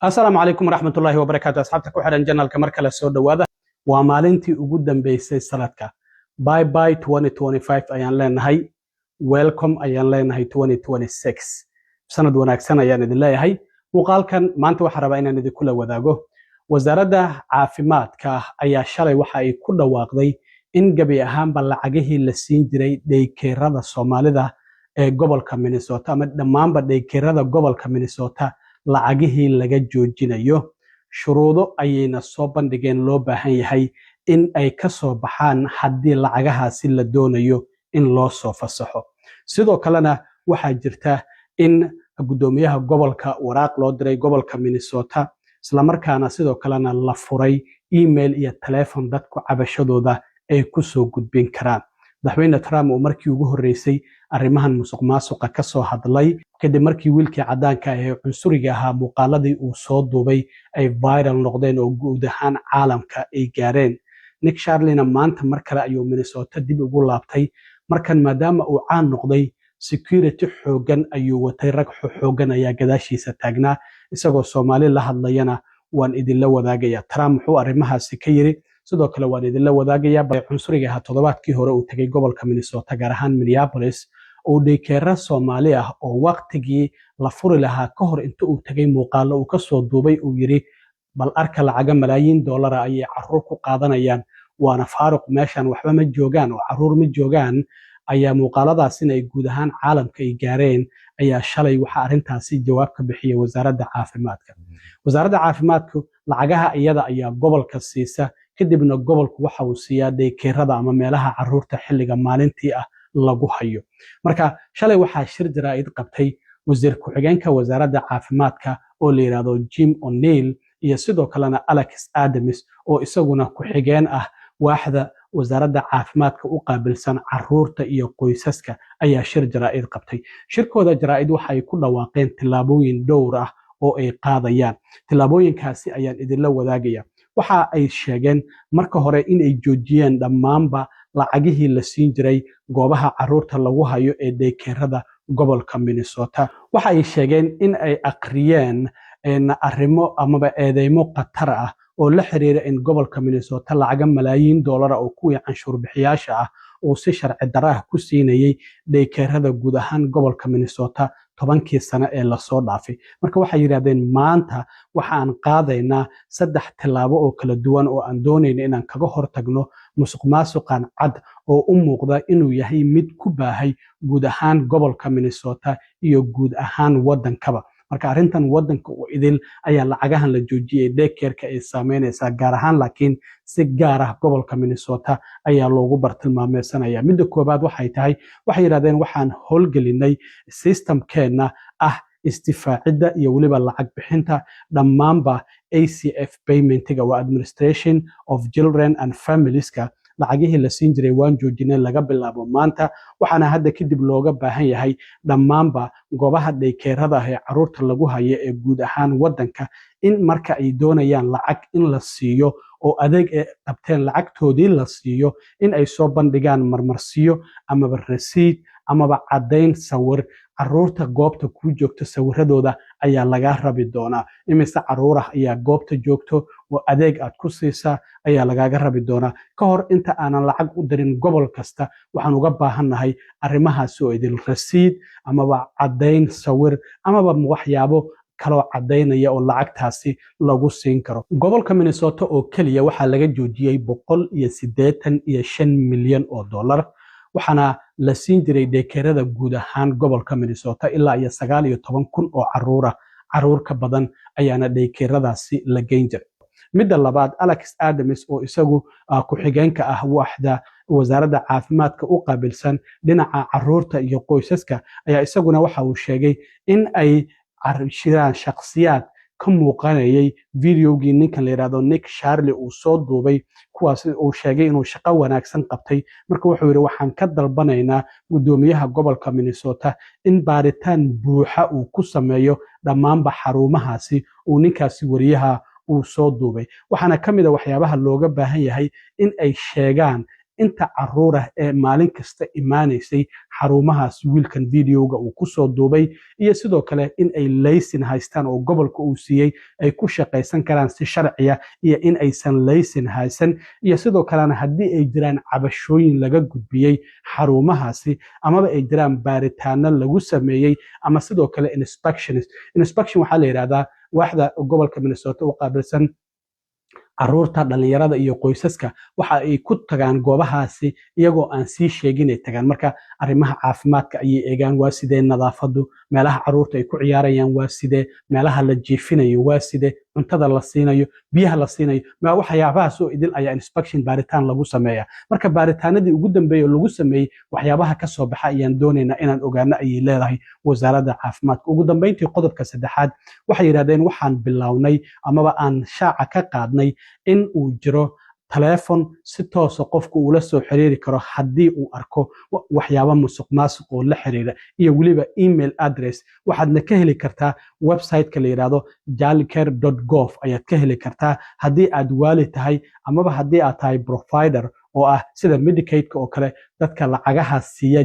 السلام عليكم ورحمة الله وبركاته أصحابتك وحرن جنال كمركلة سود وهذا ومالنتي وجودا بيسي سلطة باي باي 2025 أيان لين هاي ويلكم أيان لين هاي 2026 سنة وناكسنا أيان دلله هاي وقال كان ما أنت وحربين أن دي كل وذاقه وزارة عافيمات كأي شلي وحي كل واقضي إن جبي أهم بالعجه للسين دري دي كيرادة الصومالي ده قبل كمينيسوتا دمان بدي كيرادة قبل كمينيسوتا lacagihii laga joojinayo shuruudo ayayna soo bandhigeen loo baahan yahay in ay ka soo baxaan haddii lacagahaasi la doonayo in loo soo fasaxo sidoo kalena waxaa jirta in gudoomiyaha gobolka waraaq loo diray gobolka Minnesota isla markaana sidoo kalena la furay email iyo telephone dadku cabashadooda ay ku soo gudbin karaan madaxweyne Trump oo markii ugu horeysay arrimahan musuqmaasuqa ka soo hadlay kadib markii wiilkii cadaanka ah ee cunsuriga ahaa muuqaaladii uu soo duubay ay viral noqdeen oo guud ahaan caalamka ay gaareen Nick Charlina maanta mar kale ayuu Minnesota dib ugu laabtay markan maadaama uu caan noqday security xoogan ayuu watay rag xoogan ayaa gadaashiisa taagnaa isagoo Soomaali la hadlayana waan idin la wadaagaya Trump wuxuu arrimahaasi ka yiri sidoo kale waan idin la wadaagaya cunsuriga ahaa toddobaadkii hore uu tagay gobolka Minnesota gaar ahaan Minneapolis oo deekeera Soomaali ah oo waqtigii la furi lahaa ka hor inta uu tagay muuqaalo uu ka soo duubay uu yiri bal arka lacaga malaayiin dollar ayay caruur ku qaadanayaan waana faaruq meeshan waxba ma joogaan oo caruur ma joogaan ayaa muuqaaladaasina ay guud ahaan caalamka ay gaareen ayaa shalay waxa arintaasi jawaab ka bixiyay wasaaradda caafimaadka lacagaha iyada ayaa gobolka siisa kadibna gobolku waxa uu siiyaa deekeerada ama meelaha caruurta xilliga maalintii ah lagu hayo marka shalay waxaa shir jaraa'id qabtay wasiir ku-xigeenka wasaaradda caafimaadka oo la yiraahdo Jim O'Neill iyo sidoo kalena Alex Adams oo isaguna ku-xigeen ah waaxda wasaaradda caafimaadka u qaabilsan caruurta iyo qoysaska ayaa shir jaraa'id qabtay shirkooda jaraa'id waxay ku dhawaaqeen tilaabooyin dhowr ah oo ay qaadayaan tilaabooyinkaasi ayaan idin la wadaagaya waxa ay sheegeen marka hore in ay joojiyeen dhammaanba lacagihii la siin jiray goobaha caruurta lagu hayo ee deekeerada gobolka Minnesota waxa ay sheegeen in ay aqriyeen arrimo amaba eedeymo qatar ah oo la xiriira in gobolka Minnesota lacaga malaayiin dollar oo kuwii canshuur bixiyaasha ah oo si sharci darro ah ku siinayay deekeerada guud ahaan gobolka Minnesota 10kii sano ee la soo dhaafay marka waxay yiraahdeen maanta waxaan qaadaynaa 3 tilaabo oo kala duwan oo aan doonayno inaan kaga hortagno musuqmaasuqan cad oo u muuqda inuu yahay mid ku baahay guud ahaan gobolka Minnesota iyo guud ahaan wadankaba marka arintan wadanka oo idil ayaa lacagahan la joojiyay deekeerka ay saameynaysaa gaar ahaan laakiin si gaar ah gobolka Minnesota ayaa loogu bartilmaameedsanaya midda koobaad waxay tahay waxay yiraahdeen waxaan howlgelinay systemkeena ah istifaacidda iyo waliba lacag bixinta dhammaanba ACF paymentiga waa Administration of Children and Familieska lacagihii la siin jiray waan joojinay laga bilaabo maanta waxaana hadda kadib looga baahan yahay dhammaanba goobaha deekeerada ee caruurta lagu hayo ee guud ahaan wadanka in marka ay doonayaan lacag in la siiyo oo adeeg ay qabteen lacagtoodii la siiyo in ay soo bandhigaan marmarsiyo amaba rasiid amaba caddayn sawir caruurta goobta ku joogta sawiradooda ayaa laga rabi doonaa imise caruur ah ayaa goobta joogto oo adeeg aad ku siisaa ayaa lagaaga rabi doonaa ka hor inta aanan lacag u dirin gobol kasta waxaan uga baahannahay arrimahaasi oo idil rasiid amaba caddayn sawir amaba waxyaabo kaloo caddaynaya oo lacagtaasi lagu siin karo gobolka Minnesota oo kaliya waxaa laga joojiyay 185 milyan oo dollar waxaana la siin jiray deekeerada guud ahaan gobolka Minnesota ilaa 19 oo caruur ka badan ayaana deekeeradaasi la geyn jiray midda labaad Alex Adams oo isagu ku-xigeenka ah waaxda wasaaradda caafimaadka u qaabilsan dhinaca caruurta iyo qoysaska ayaa isaguna waxa uu sheegay in ay shiraan shakhsiyaad ka muuqanayay videogii ninkan la yiraahdo Nick Charlie uu soo duubay kuwaas uu sheegay inuu shaqo wanaagsan qabtay marka wuxuu yiri waxaan ka dalbanaynaa gudoomiyaha gobolka Minnesota in baaritaan buuxa uu ku sameeyo dhammaanba xarumahaasi uu ninkaasi wariyaha uu soo duubay waxaana kamid ah waxyaabaha looga baahan yahay in ay sheegaan inta caruur ah ee maalin kasta imaanaysay xarumahaas wiilkan videoga uu ku soo duubay iyo sidoo kale in ay laysin haystaan oo gobolka uu siiyey ay ku shaqaysan karaan si sharciya iyo in aysan laysin haysan iyo sidoo kalena haddii ay jiraan cabashooyin laga gudbiyey xarumahaasi amaba ay jiraan baaritaano lagu sameeyey ama sidoo kale inspection waxaa la yidhahdaa waaxda gobolka Minnesota u qaabilsan caruurta dhalinyarada iyo qoysaska waxa ay ku tagaan goobahaasi iyagoo aan sii sheegin ay tagaan marka arrimaha caafimaadka ayay eegaan waa sidee nadaafadu meelaha caruurta ay ku ciyaarayaan waa sidee meelaha la jiifinayo waa sidee cuntada la siinayo biyaha la siinayo waxyaabahaas oo idil ayaa inspection baaritaan lagu sameeyaa marka baaritaanadii ugu dambeeyay oo lagu sameeyey waxyaabaha ka soo baxa ayaan doonaynaa inaan ogaano ayay leedahay wasaaradda caafimaadka ugu dambeyntii qodobka saddexaad waxay yidhahdeen waxaan bilownay amaba aan shaaca ka qaadnay in uu jiro taleefon si toosa qofku uu la soo xiriiri karo haddii uu arko waxyaabo musuqmaasuq oo la xiriira iyo weliba email address waxaadna ka heli kartaa website-ka la yidhaahdo childcare.gov ayaad ka heli kartaa haddii aad waali tahay amaba haddii aad tahay provider oo ah sida Medicaid-ka oo kale dadka lacagaha siiya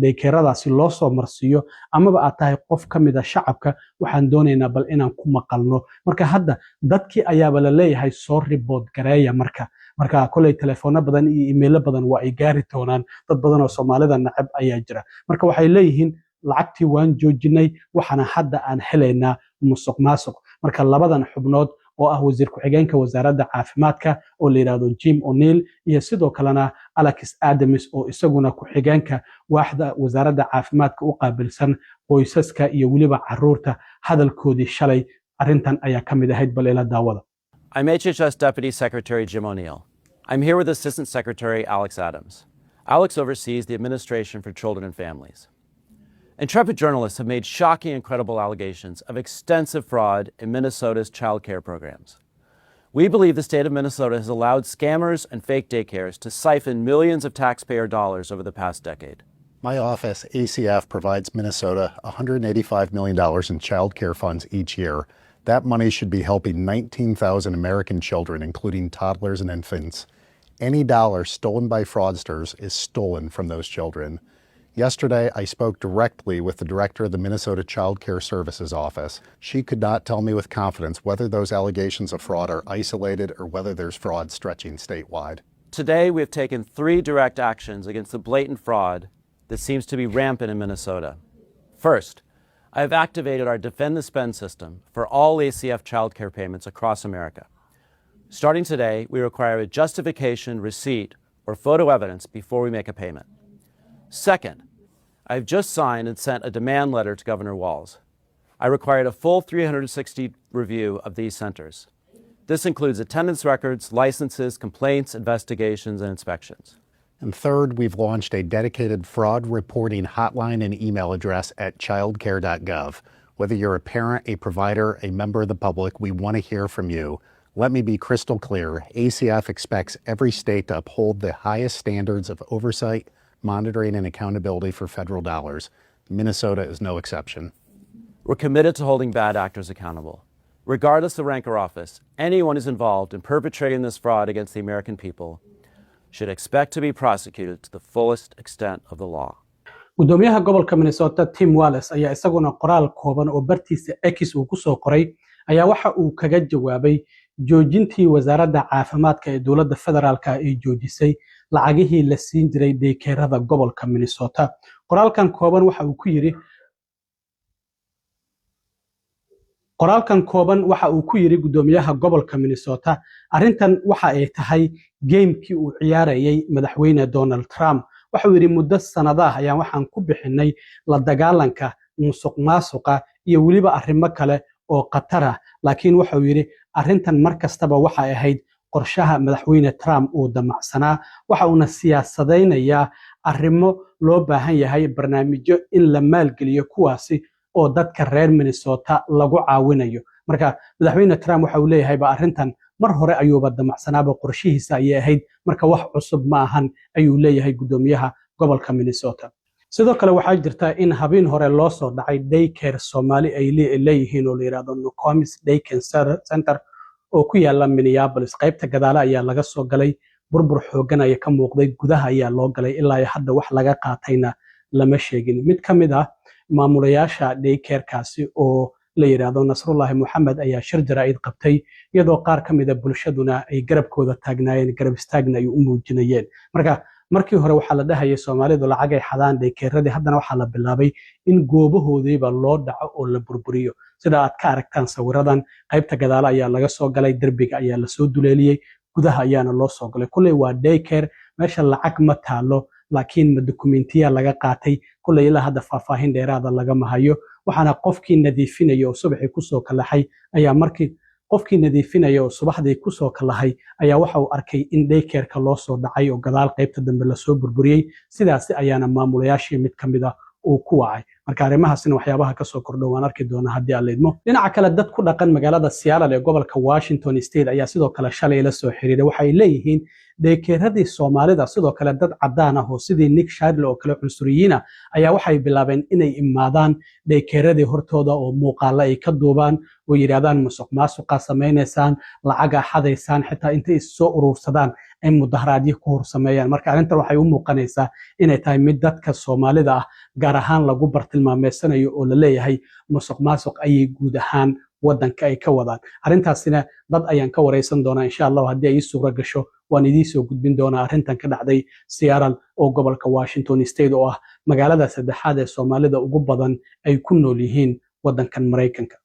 daykeeradaasi loo soo marsiiyo amaba aad tahay qof ka mid ah shacabka waxaan doonaynaa bal inaan ku maqalno marka hadda dadkii ayaaba la leeyahay soo report gareeya marka kolay telefoona badan iyo emailo badan waa ay gaari doonaan dad badan oo Soomaalida nacab ayaa jira marka waxay leeyihiin lacagtii waan joojinay waxaana hadda aan helaynaa musuqmaasuq marka labadan xubnood oo ah wasiir ku-xigeenka wasaaradda caafimaadka oo la yiraahdo Jim O'Neill iyo sidoo kalena Alex Adams oo isaguna ku-xigeenka waaxda wasaaradda caafimaadka u qaabilsan qoysaska iyo weliba caruurta hadalkoodii shalay arrintan ayaa ka mid ahayd bal ila daawada. I'm HHS Deputy Secretary Jim O'Neill. I'm here with Assistant Secretary Alex Adams. Alex oversees the Administration for Children and Families. Intrepid journalists have made shocking and credible allegations of extensive fraud in Minnesota's child care programs. We believe the state of Minnesota has allowed scammers and fake daycares to siphon millions of taxpayer dollars over the past decade. My office, ACF, provides Minnesota $185 million in child care funds each year. That money should be helping 19,000 American children, including toddlers and infants. Any dollar stolen by fraudsters is stolen from those children. Yesterday, I spoke directly with the director of the Minnesota Child Care Services Office. She could not tell me with confidence whether those allegations of fraud are isolated or whether there's fraud stretching statewide. Today, we have taken 3 direct actions against the blatant fraud that seems to be rampant in Minnesota. First, I have activated our Defend the Spend system for all ACF child care payments across America. Starting today, we require a justification, receipt, or photo evidence before we make a payment. Second, I've just signed and sent a demand letter to Governor Walz. I required a full 360 review of these centers. This includes attendance records, licenses, complaints, investigations, and inspections. And third, we've launched a dedicated fraud reporting hotline and email address at childcare.gov. Whether you're a parent, a provider, a member of the public, we want to hear from you. Let me be crystal clear. ACF expects every state to uphold the highest standards of oversight, monitoring, and accountability for federal dollars. Minnesota is no exception. We're committed to holding bad actors accountable. Regardless of rank or office, anyone who's involved in perpetrating this fraud against the American people should expect to be prosecuted to the fullest extent of the law. gudoomiyaha gobolka Minnesota Tim Walz ayaa isaguna qoraal kooban oo bartiisa X uu ku soo qoray ayaa waxa uu kaga jawaabay joojintii wasaaradda caafimaadka ee dowladda federaalka ay joojisay lacagihii la siin jiray daykeerada gobolka Minnesota. qoraalkan kooban waxa uu ku yiri gudoomiyaha gobolka Minnesota arrintan waxa ay tahay gamekii uu ciyaarayay madaxweyne Donald Trump. waxa uu yiri muddo sanadaha ayaan waxaan ku bixinay la dagaalanka musuqmaasuqa iyo weliba arrimo kale oo qatar ah laakiin waxa uu yiri arrintan markastaba waxa ay ahayd qorshaha madaxweyne Trump uu damacsanaa waxa uuna siyaasadeynayaa arrimo loo baahan yahay barnaamijyo in la maalgeliyo kuwaasi oo dadka reer Minnesota lagu caawinayo marka madaxweyne Trump waxa uu leeyahay ba arrintan mar hore ayuuba damacsanaaba qorshihiisa ay ahayd marka wax cusub ma ahan ayuu leeyahay gudoomiyaha gobolka Minnesota. sidoo kale waxaa jirta in habeen hore loo soo dhacay daycare Soomaali ay leeyihiin oo la yiraahdo Nokomis Daycare Center oo ku yaala Minneapolis qaybta gadaala ayaa laga soo galay burbur xoogan ayaa ka muuqday gudaha ayaa loo galay ilaa hadda wax laga qaatayna lama sheegin mid ka mid ah maamulayaasha daycarekaasi oo la yiraahdo Nasrullahi Muhammad ayaa shir jaraa'id qabtay iyadoo qaar ka mid ah bulshaduna ay garabkooda taagnaayeen garab istaagna ay u muujinayeen markii hore waxaa la dhahayay Soomaalidu lacag ay xadaan daycareradii haddana waxaa la bilaabay in goobahoodiiba loo dhaco oo la burburiyo sida aad ka aragtaan sawiradan qaybta gadaal ayaa laga soo galay derbiga ayaa la soo duleeliyay gudaha ayaana loo soo galay kulay waa daycare meesha lacag ma taalo laakiin ma dokumentiya laga qaatay kulay ilaa hadda faahfaahin dheeraada laga mahayo waxaana qofkii nadiifinaya oo subaxii kusoo kalahay ayaa markii qofkii nadiifinaya oo subaxdii kusoo kalahay ayaa waxa uu arkay in daycareka loo soo dhacay oo gadaal qaybta dambe la soo burburiyay sidaas ayaana maamulayaashii mid ka mid ah uu ku wacay marka arrimahaasina waxyaabaha ka soo kordho waan arki doonaa haddii aan leedmo dhinaca kale dad ku dhaqan magaalada Seattle ee gobolka Washington State ayaa sidoo kale shalay la soo xiriiray waxay leeyihiin daycareradii Soomaalida sidoo kale dad cadaan ah oo sidii Nick Shadley oo kale cunsuriyiin ayaa waxay bilaabeen inay imaadaan daycareradii hortooda oo muuqaala ay ka duubaan oo yiraahdaan musuqmaasuqa sameeynaysan lacag xadaysaan xitaa intay soo urursadaan ay mudaharaadyo ku horsameeyaan marka arrintan waxay u muuqanaysaa inay tahay mid dadka Soomaalida ah gaar ahaan lagu bartilmaameysanayo oo la leeyahay musuqmaasuq ay guud ahaan wadanka ay ka wadaan arrintaasina dad ayaan ka wareysan doonaa insha Allah haddii ay suura gasho waan idin soo gudbin doonaa arrintan ka dhacday Seattle oo gobolka Washington State oo ah magaalada saddexaad ee Soomaalida ugu badan ay ku nool yihiin wadankan Mareykanka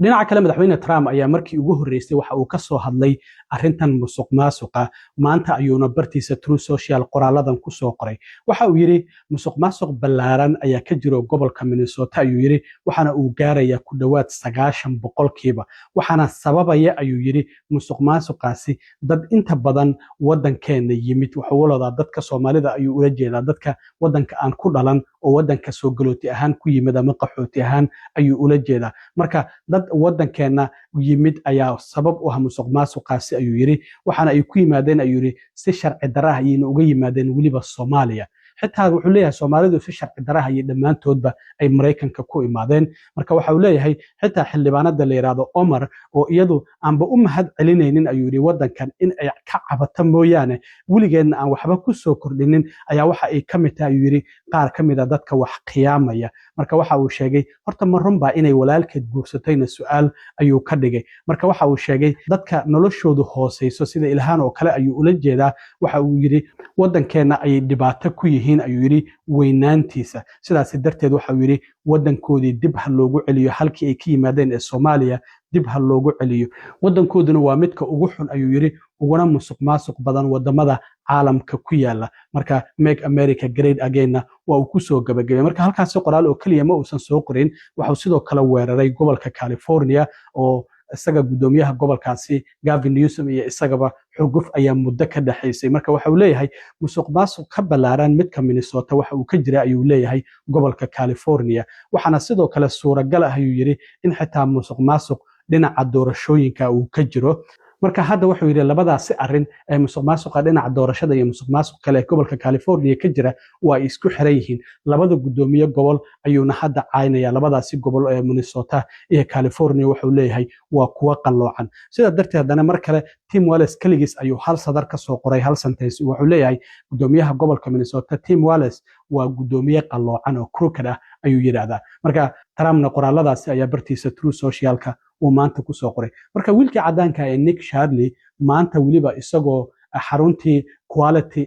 dhinaca kale madaxweyne Trump ayaa markii ugu horeysay waxa uu ka soo hadlay arrintan musuqmaasuqa maanta ayuuna bartiisa True Social qoraaladan ku soo qoray waxa uu yiri musuqmaasuq ballaaran ayaa ka jiro gobolka Minnesota ayuu yiri waxaana uu gaaraya ku dhawaad 90% waxaana sababaya ayuu yiri musuqmaasuqaasi dad inta badan wadankeena yimid waxa uu leeyahay dadka Soomaalida ayuu ula jeedaa dadka wadanka aan ku dhalan oo wadanka soo galooti ahaan ku yimid ama qaxooti ahaan ayuu ula jeedaa marka dad wadankeena yimid ayaa sabab u ah musuqmaasuqaasi ayuu yiri waxaana ay ku yimaadeen ayuu yiri si sharci darro ah ayay uga yimaadeen waliba Soomaaliya xitaa wuxuu leeyahay Soomaalidu si sharci darro ah ay dhamaantoodba ay Mareykanka ku imaadeen marka waxa uu leeyahay xitaa xildhibaanada la yiraahdo Omar oo iyadu aanba u mahad celinaynin ayuu yiri wadankan in ay ka cabato mooyaane weligeedna aan waxba ku soo kordhinin ayaa waxa ay ka mid tahay ayuu yiri qaar ka mid ah dadka wax qiyaamaya marka waxa uu sheegay horta ma runba inay walaalkeed guursatayna su'aal ayuu ka dhigay marka waxa uu sheegay dadka noloshoodu hooseyso sida Ilhaan oo kale ayuu ula jeedaa waxa uu yiri wadankeena ay dhibaato ku yihiin ayuu yiri weynaantiisa sidaas darteed waxa uu yiri wadankoodii dib ha loogu celiyo halkii ay ka yimaadeen ee Soomaaliya dib ha loogu celiyo wadankooduna waa midka ugu xun ayuu yiri uguna musuqmaasuq badan wadamada caalamka ku yaala marka Make America Great Again waa uu ku soo gabagabay marka halkaas qoraal oo kaliya ma uusan soo qorin waxa uu sidoo kale weeraray gobolka California oo isaga gudoomiyaha gobolkaasi Gavin Newsom iyo isagaba xuguf ayaa muddo ka dhaxaysay marka waxa uu leeyahay musuqmaasuq ka ballaaran midka Minnesota waxa uu ka jira ayuu leeyahay gobolka California waxaana sidoo kale suuragal ah ayuu yiri in xitaa musuqmaasuq dhinaca doorashooyinka uu ka jiro marka hadda wuxuu yiri labadaasi arrin ee musuqmaasuqa dhinaca doorashada iyo musuqmaasuq kale gobolka California ka jira waa isku xiran yihiin labada gudoomiye gobol ayuuna hadda caynaya labadaasi gobol ee Minnesota iyo California wuxuu leeyahay waa kuwa qaloocan sida darteed hadana mar kale Tim Walz kaligiis ayuu hal sadar ka soo qoray hal sentence wuxuu leeyahay gudoomiyaha gobolka Minnesota Tim Walz waa gudoomiye qaloocan oo crooked ah ayuu yiraahdaa marka Trumpna qoraaladaasi ayaa bartiisa True Socialka uu maanta ku soo qoray marka wiilkii cadaanka ee Nick Shadley maanta waliba isagoo xaruntii quality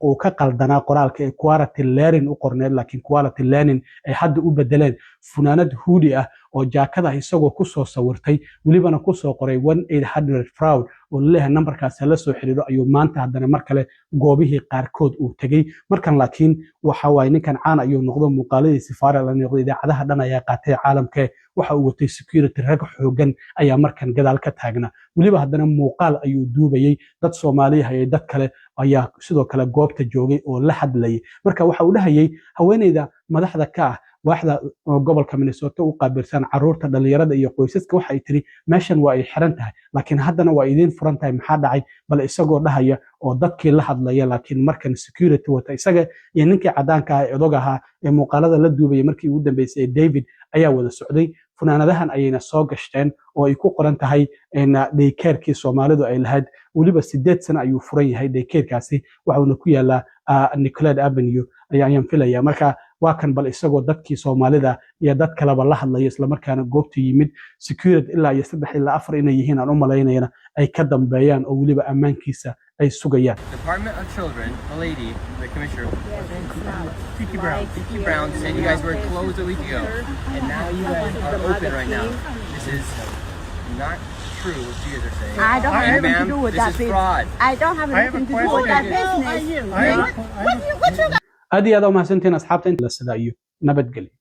oo ka qaldanaa qoraalka ee quality learning u qorneed laakiin quality learning ay hadda u bedeleen funaanad hoodie ah oo jaakada isagoo ku soo sawirtay walibana ku soo qoray 1800 fraud oo leeyahay numberkaas la soo xiriiro ayuu maanta haddana mar kale goobihii qaarkood uu tagay markan laakiin waxa waay ninkan caan ayuu noqdo muuqaaladii sifaara la noqday idaacadaha dhan ayaa qaatay caalamka waxa uu watay security rag xoogan ayaa markan gadaal ka taagna waliba haddana muuqaal ayuu duubayay dad Soomaali ah iyo dad kale ayaa sidoo kale goobta joogay oo la hadlayay marka waxa uu dhahayay haweeneyda madaxda ka ah waaxda gobolka Minnesota u qaabilsan caruurta dhalinyarada iyo qoysaska waxa ay tiri meeshan waa ay xiran tahay laakiin haddana waa idin furan tahay maxaa dhacay bal isagoo dhahaya oo dadkii la hadlaya laakiin markan security wata isaga iyo ninkii cadaanka ah ee odogaha ee muuqaalada la duubay markii ugu dambeysay David ayaa wada socday funaanadahan ayayna soo gashteen oo ay ku qoran tahay daykeerkii Soomaalidu ay lahayd waliba 8 sano ayuu furan yahay daykeerkaasi waxaana ku yaala Nicolette Avenue ayaan filayaa marka waa kan bal isagoo dadkii Soomaalida iyo dad kaleba la hadlayo isla markaana goobta yimid security ilaa iyo 3 ilaa 4 inay yihiin aan u maleynayna ay ka dambeeyaan oo waliba ammaankiisa ay sugayaan. Department of Children, the lady, the commissioner, Kiki Brown said you guys were closed a week ago, and now you guys are open right now. This is not true what you guys are saying. I don't have anything to do with that business. This is fraud. I don't have anything to do with that business. aad iyo aad u mahadsantiin asxaabta inta la sida iyo nabadgelyo.